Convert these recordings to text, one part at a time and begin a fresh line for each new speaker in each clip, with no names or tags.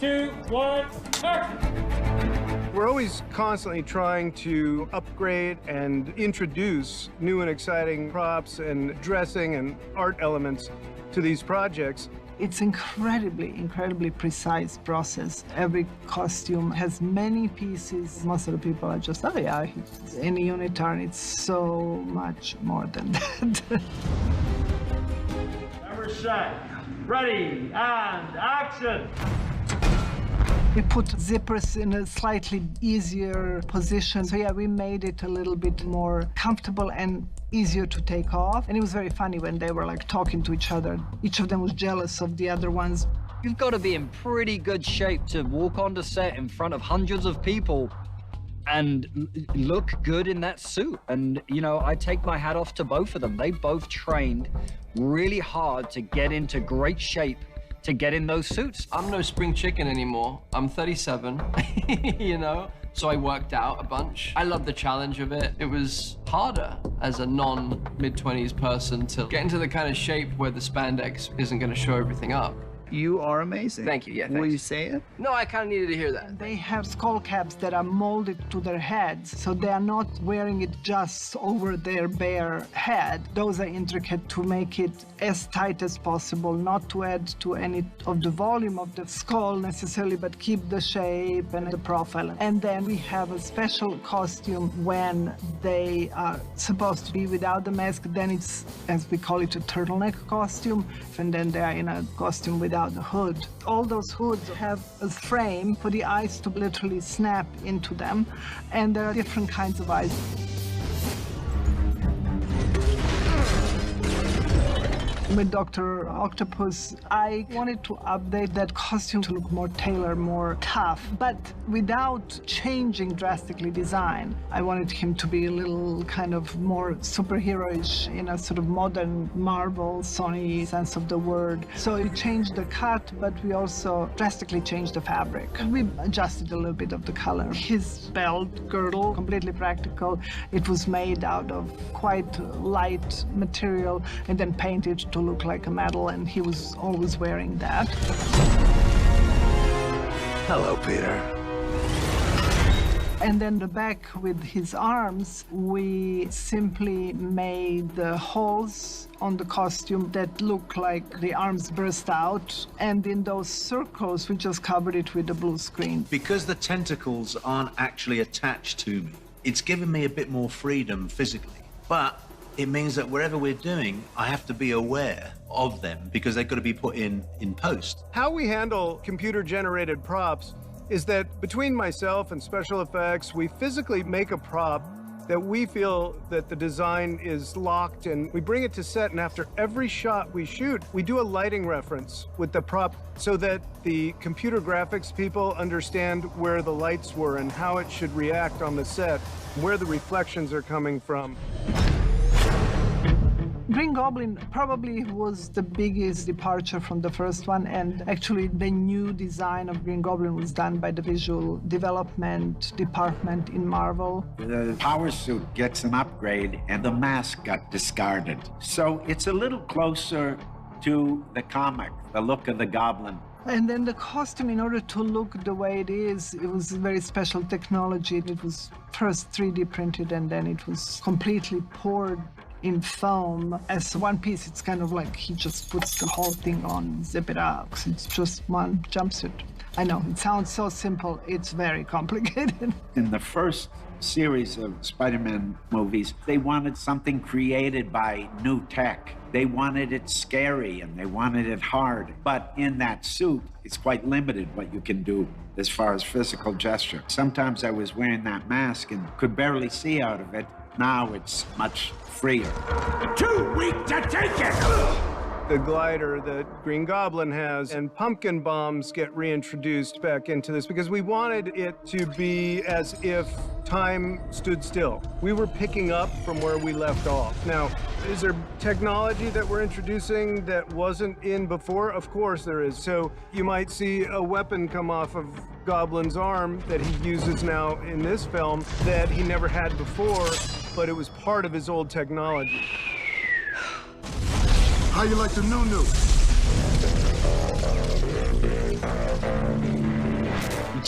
2, 1, action!
We're always constantly trying to upgrade and introduce new and exciting props and dressing and art elements to these projects.
It's incredibly precise process. Every costume has many pieces. Most of the people are just, oh yeah, in a unitard, it's so much more than that.
Camera shot. Ready, and action!
We put zippers in a slightly easier position. So yeah, we made it a little bit more comfortable and easier to take off. And it was very funny when they were like talking to each other. Each of them was jealous of the other ones.
You've got to be in pretty good shape to walk onto set in front of hundreds of people and look good in that suit. And, you know, I take my hat off to both of them. They both trained really hard to get into great shape to get in those suits.
I'm no spring chicken anymore. I'm 37, you know? So I worked out a bunch. I love the challenge of it. It was harder as a non-mid-20s person to get into the kind of shape where the spandex isn't gonna show everything up.
You are amazing.
Thank you, yeah, thanks.
Will you say it?
No, I kind of needed to hear that.
They have skull caps that are molded to their heads, so they are not wearing it just over their bare head. Those are intricate to make it as tight as possible, not to add to any of the volume of the skull necessarily, but keep the shape and the profile. And then we have a special costume when they are supposed to be without the mask. Then it's, as we call it, a turtleneck costume, and then they are in a costume without the hood. All those hoods have a frame for the eyes to literally snap into them, and there are different kinds of eyes. With Dr. Octopus, I wanted to update that costume to look more tailored, more tough, but without changing drastically design. I wanted him to be a little kind of more superhero-ish in a sort of modern Marvel, Sony sense of the word. So we changed the cut, but we also drastically changed the fabric. We adjusted a little bit of the color. His belt girdle, completely practical. It was made out of quite light material and then painted to look like a medal, and he was always wearing that.
Hello, Peter.
And then the back with his arms, we simply made the holes on the costume that look like the arms burst out. And in those circles, we just covered it with a blue screen.
Because the tentacles aren't actually attached to me, it's given me a bit more freedom physically. But it means that wherever we're doing, I have to be aware of them because they've got to be put in post.
How we handle computer-generated props is that between myself and special effects, we physically make a prop that we feel that the design is locked, and we bring it to set, and after every shot we shoot, we do a lighting reference with the prop so that the computer graphics people understand where the lights were and how it should react on the set, where the reflections are coming from.
Green Goblin probably was the biggest departure from the first one, and actually the new design of Green Goblin was done by the visual development department in Marvel.
The power suit gets an upgrade and the mask got discarded. So it's a little closer to the comic, the look of the Goblin.
And then the costume, in order to look the way it is, it was very special technology. It was first 3D printed, and then it was completely poured in foam. As one piece, it's kind of like he just puts the whole thing on, zip it up. It's just one jumpsuit. I know, it sounds so simple. It's very complicated.
In the first series of Spider-Man movies, they wanted something created by new tech. They wanted it scary and they wanted it hard. But in that suit, it's quite limited what you can do as far as physical gesture. Sometimes I was wearing that mask and could barely see out of it. Now it's much freer.
Too weak to take it!
The glider that Green Goblin has and pumpkin bombs get reintroduced back into this because we wanted it to be as if time stood still. We were picking up from where we left off. Now, is there technology that we're introducing that wasn't in before? Of course there is. So you might see a weapon come off of Goblin's arm that he uses now in this film that he never had before, but it was part of his old technology.
How you like the new?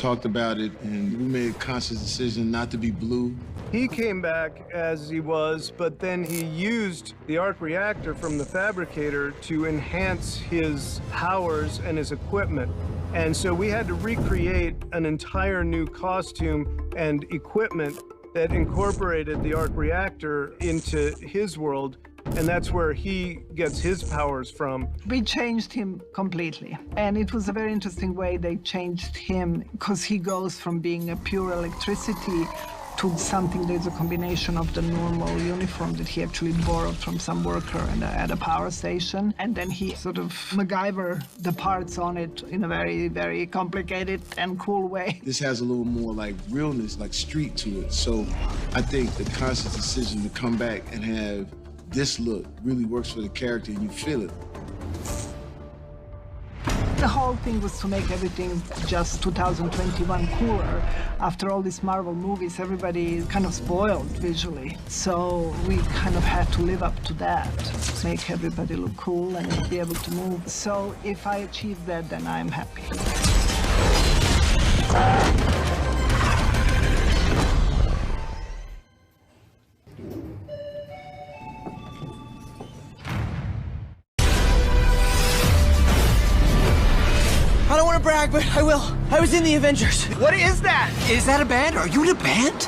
talked about it, and we made a conscious decision not to be blue.
He came back as he was, but then he used the arc reactor from the fabricator to enhance his powers and his equipment. And so we had to recreate an entire new costume and equipment that incorporated the arc reactor into his world. And that's where he gets his powers from.
We changed him completely. And it was a very interesting way they changed him, because he goes from being a pure electricity to something that's a combination of the normal uniform that he actually borrowed from some worker at a power station. And then he sort of MacGyver the parts on it in a very, very complicated and cool way.
This has a little more like realness, like street to it. So I think the conscious decision to come back and have this look really works for the character, and you feel it.
The whole thing was to make everything just 2021 cooler. After all these Marvel movies, everybody is kind of spoiled visually. So we kind of had to live up to that, make everybody look cool and be able to move. So if I achieve that, then I'm happy.
I don't want to brag, but I will. I was in the Avengers. What is that? Is that a band? Are you in a band?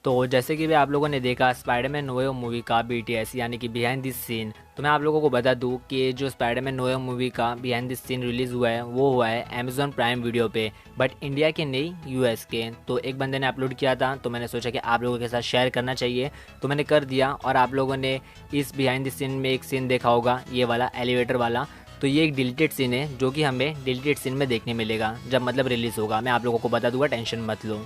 तो जैसे कि भी आप लोगों ने देखा Spiderman no वे home movie का BTS यानी कि बिहाइंड दिस सीन, तो मैं आप लोगों को बता दूं कि जो स्पाइडरमैन नो वे होम मूवी का बिहाइंड दिस सीन रिलीज़ हुआ है वो हुआ है Amazon प्राइम वीडियो पे, बट इंडिया के नहीं US के। तो एक बंदे ने अपलोड किया था, तो मैंने सोचा कि आप लोगों के साथ शेयर करना चाहिए, तो मैंने कर दिया। और आप लोगों ने इस बिहाइंड दिस सीन में एक सीन देखा होगा, ये वाला एलिवेटर वाला। तो ये एक डिलीटेड सीन है जो कि हमें डिलीटेड सीन में देखने मिलेगा जब मतलब रिलीज़ होगा। मैं आप लोगों को बता दूंगा, टेंशन मत लो।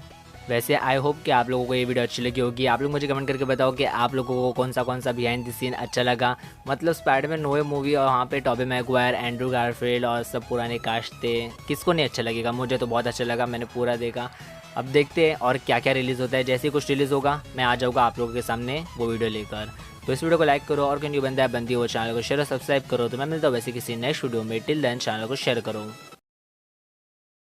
वैसे आई होप कि आप लोगों को ये वीडियो अच्छी लगी होगी। आप लोग मुझे कमेंट करके बताओ कि आप लोगों को कौन सा बिहाइंड द सीन अच्छा लगा। मतलब स्पाइडरमैन नो वे मूवी और वहाँ पे टॉबी मैगवायर, एंड्रू गारफील्ड और सब पुराने कास्ट थे, किसको नहीं अच्छा लगेगा। मुझे तो बहुत अच्छा लगा, मैंने पूरा देखा। अब देखते हैं और क्या क्या रिलीज़ होता है। जैसे ही कुछ रिलीज़ होगा मैं आ जाऊँगा आप लोगों के सामने वो वीडियो लेकर। तो इस वीडियो को लाइक करो और कोई न्यू बंदा है बनती है वो चैनल को शेयर और सब्सक्राइब करो। तो मैं मिलता हूँ वैसे किसी नेक्स्ट वीडियो में। टिल देन चैनल को शेयर करो।